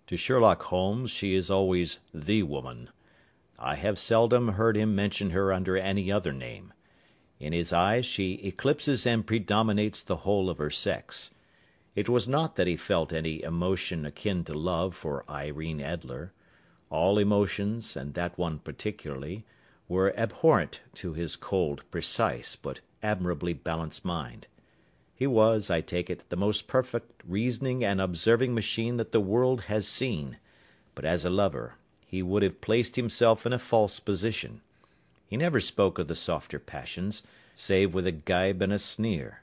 To Sherlock Holmes she is always the woman. I have seldom heard him mention her under any other name. In his eyes she eclipses and predominates the whole of her sex. It was not that he felt any emotion akin to love for Irene Adler. All emotions, and that one particularly, were abhorrent to his cold, precise, but admirably balanced mind. He was, I take it, the most perfect reasoning and observing machine that the world has seen, but as a lover he would have placed himself in a false position. He never spoke of the softer passions, save with a gibe and a sneer.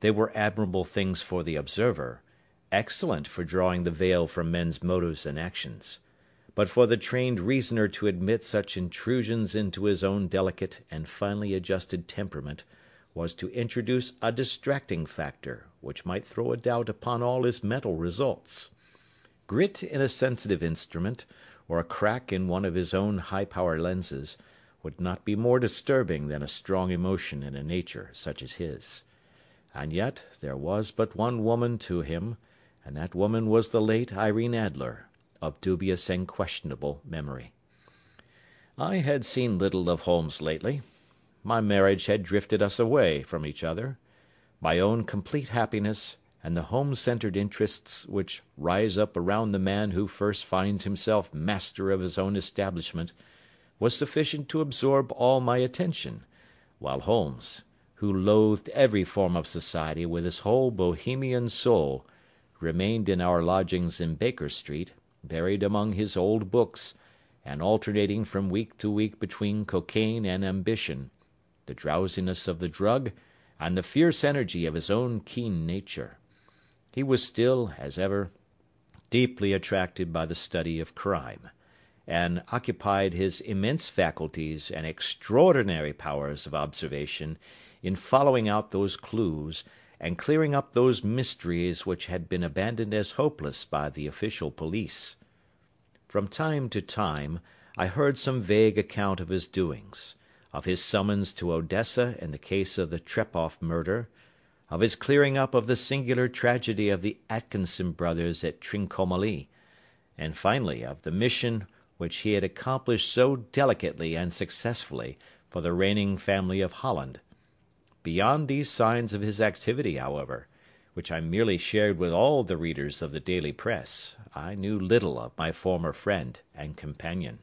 They were admirable things for the observer, excellent for drawing the veil from men's motives and actions. But for the trained reasoner to admit such intrusions into his own delicate and finely adjusted temperament was to introduce a distracting factor which might throw a doubt upon all his mental results. Grit in a sensitive instrument, or a crack in one of his own high-power lenses, would not be more disturbing than a strong emotion in a nature such as his. And yet there was but one woman to him, and that woman was the late Irene Adler, of dubious and questionable memory. I had seen little of Holmes lately. My marriage had drifted us away from each other. My own complete happiness, and the home-centred interests which rise up around the man who first finds himself master of his own establishment, was sufficient to absorb all my attention, while Holmes, who loathed every form of society with his whole Bohemian soul, remained in our lodgings in Baker Street, buried among his old books, and alternating from week to week between cocaine and ambition, the drowsiness of the drug, and the fierce energy of his own keen nature. He was still, as ever, deeply attracted by the study of crime, and occupied his immense faculties and extraordinary powers of observation in following out those clues, and clearing up those mysteries which had been abandoned as hopeless by the official police. From time to time I heard some vague account of his doings, of his summons to Odessa in the case of the Trepoff murder, of his clearing up of the singular tragedy of the Atkinson brothers at Trincomalee, and finally of the mission which he had accomplished so delicately and successfully for the reigning family of Holland. Beyond these signs of his activity, however, which I merely shared with all the readers of the daily press, I knew little of my former friend and companion.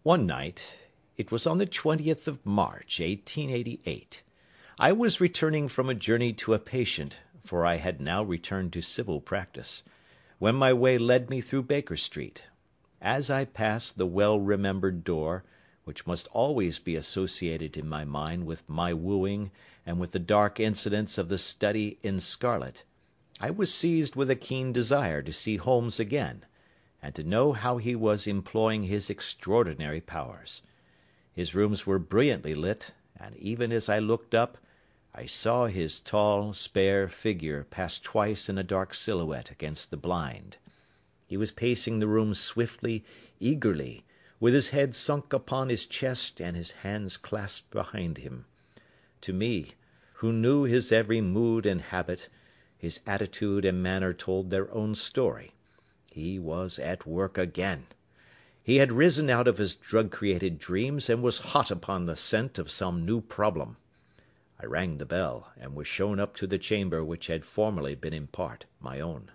One night, it was on the 20th of March, 1888, I was returning from a journey to a patient, for I had now returned to civil practice, when my way led me through Baker Street. As I passed the well-remembered door, which must always be associated in my mind with my wooing and with the dark incidents of the study in scarlet, I was seized with a keen desire to see Holmes again, and to know how he was employing his extraordinary powers. His rooms were brilliantly lit, and even as I looked up, I saw his tall, spare figure pass twice in a dark silhouette against the blind. He was pacing the room swiftly, eagerly, with his head sunk upon his chest and his hands clasped behind him. To me, who knew his every mood and habit, his attitude and manner told their own story. He was at work again. He had risen out of his drug-created dreams and was hot upon the scent of some new problem. I rang the bell, and was shown up to the chamber which had formerly been in part my own.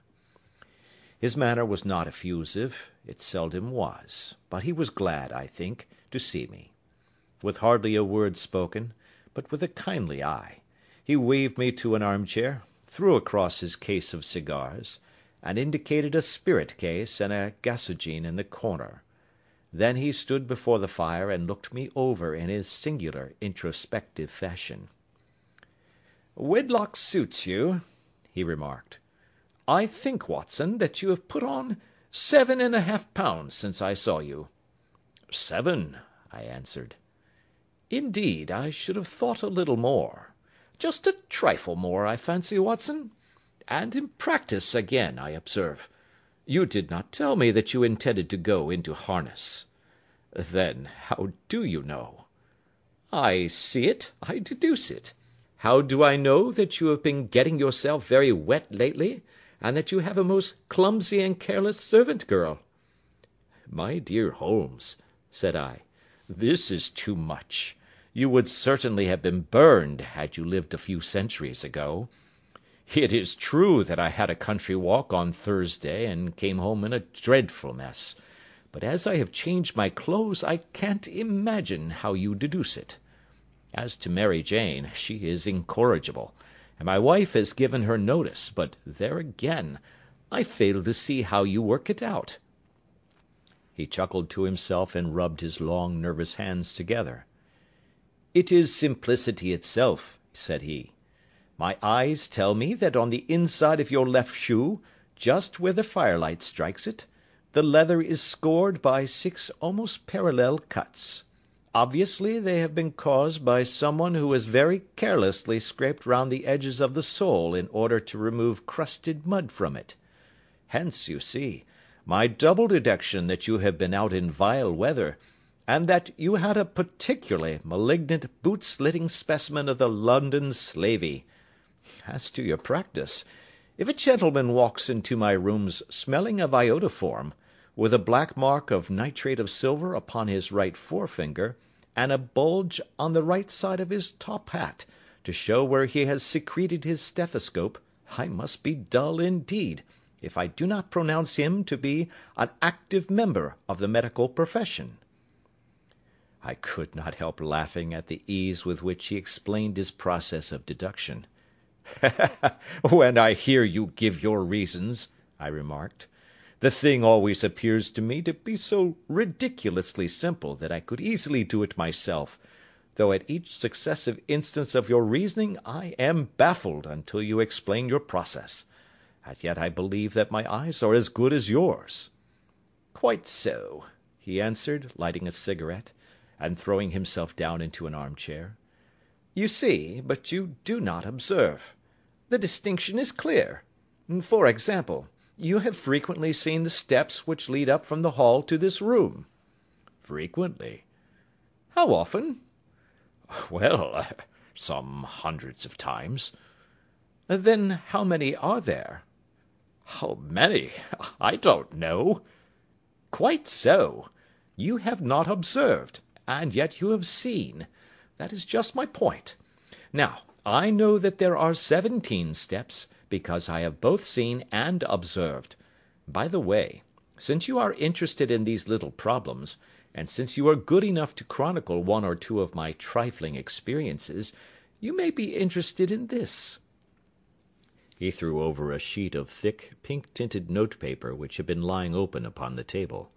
His manner was not effusive, it seldom was, but he was glad, I think, to see me. With hardly a word spoken, but with a kindly eye, he waved me to an armchair, threw across his case of cigars, and indicated a spirit case and a gasogene in the corner. Then he stood before the fire and looked me over in his singular introspective fashion. "Wedlock suits you," he remarked. "I think, Watson, that you have put on 7½ pounds since I saw you." "7," I answered. "Indeed, I should have thought a little more. Just a trifle more, I fancy, Watson. And in practice again, I observe. You did not tell me that you intended to go into harness." "Then how do you know?" "I see it, I deduce it. How do I know that you have been getting yourself very wet lately, and that you have a most clumsy and careless servant girl." "My dear Holmes," said I, "this is too much. You would certainly have been burned had you lived a few centuries ago. It is true that I had a country walk on Thursday and came home in a dreadful mess, but as I have changed my clothes, I can't imagine how you deduce it. As to Mary Jane, she is incorrigible, and my wife has given her notice, but there again, I fail to see how you work it out." He chuckled to himself and rubbed his long, nervous hands together. "It is simplicity itself," said he. "My eyes tell me that on the inside of your left shoe, just where the firelight strikes it, the leather is scored by 6 almost parallel cuts. Obviously they have been caused by someone who has very carelessly scraped round the edges of the sole in order to remove crusted mud from it. Hence, you see, my double deduction that you have been out in vile weather, and that you had a particularly malignant boot-slitting specimen of the London slavey. As to your practice, if a gentleman walks into my rooms smelling of iodoform, with a black mark of nitrate of silver upon his right forefinger, and a bulge on the right side of his top hat, to show where he has secreted his stethoscope, I must be dull indeed, if I do not pronounce him to be an active member of the medical profession." I could not help laughing at the ease with which he explained his process of deduction. "When I hear you give your reasons," I remarked, "the thing always appears to me to be so ridiculously simple that I could easily do it myself, though at each successive instance of your reasoning I am baffled until you explain your process. And yet I believe that my eyes are as good as yours." "Quite so," he answered, lighting a cigarette, and throwing himself down into an armchair. "You see, but you do not observe. The distinction is clear. For example, you have frequently seen the steps which lead up from the hall to this room." "Frequently." "How often?" "Well, some hundreds of times." "Then how many are there?" "How many? I don't know." "Quite so. You have not observed, and yet you have seen. That is just my point. Now, I know that there are 17 steps, because I have both seen and observed. By the way, since you are interested in these little problems, and since you are good enough to chronicle one or two of my trifling experiences, you may be interested in this." He threw over a sheet of thick, pink-tinted notepaper which had been lying open upon the table.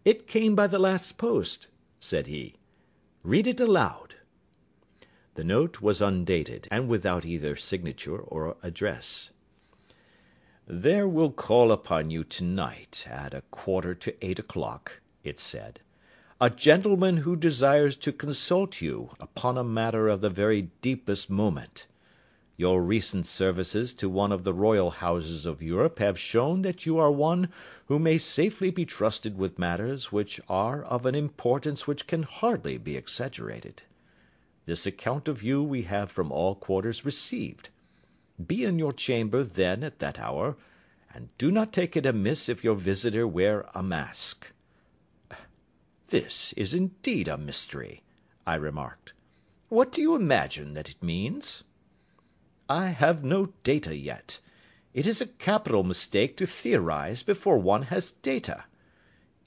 "It came by the last post," said he. "Read it aloud." The note was undated, and without either signature or address. "There will call upon you tonight at 7:45, it said, "a gentleman who desires to consult you upon a matter of the very deepest moment. Your recent services to one of the royal houses of Europe have shown that you are one who may safely be trusted with matters which are of an importance which can hardly be exaggerated. This account of you we have from all quarters received. Be in your chamber then at that hour, and do not take it amiss if your visitor wear a mask." "This is indeed a mystery," I remarked. "What do you imagine that it means?" "I have no data yet. It is a capital mistake to theorize before one has data.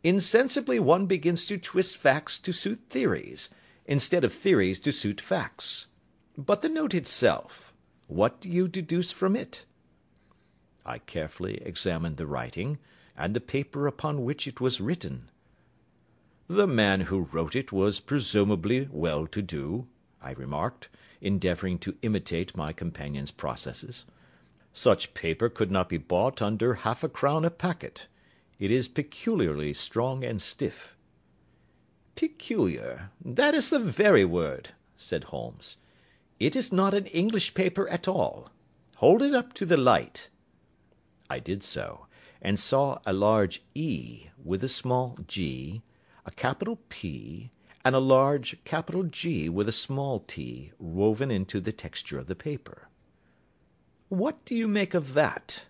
Insensibly one begins to twist facts to suit theories, instead of theories to suit facts. But the note itself, what do you deduce from it?" I carefully examined the writing, and the paper upon which it was written. "The man who wrote it was presumably well-to-do," I remarked, endeavouring to imitate my companion's processes. "Such paper could not be bought under half a crown a packet. It is peculiarly strong and stiff." "Peculiar, that is the very word," said Holmes. "It is not an English paper at all. Hold it up to the light." I did so, and saw a large E with a small g, a capital P, and a large capital G with a small t woven into the texture of the paper. "What do you make of that?"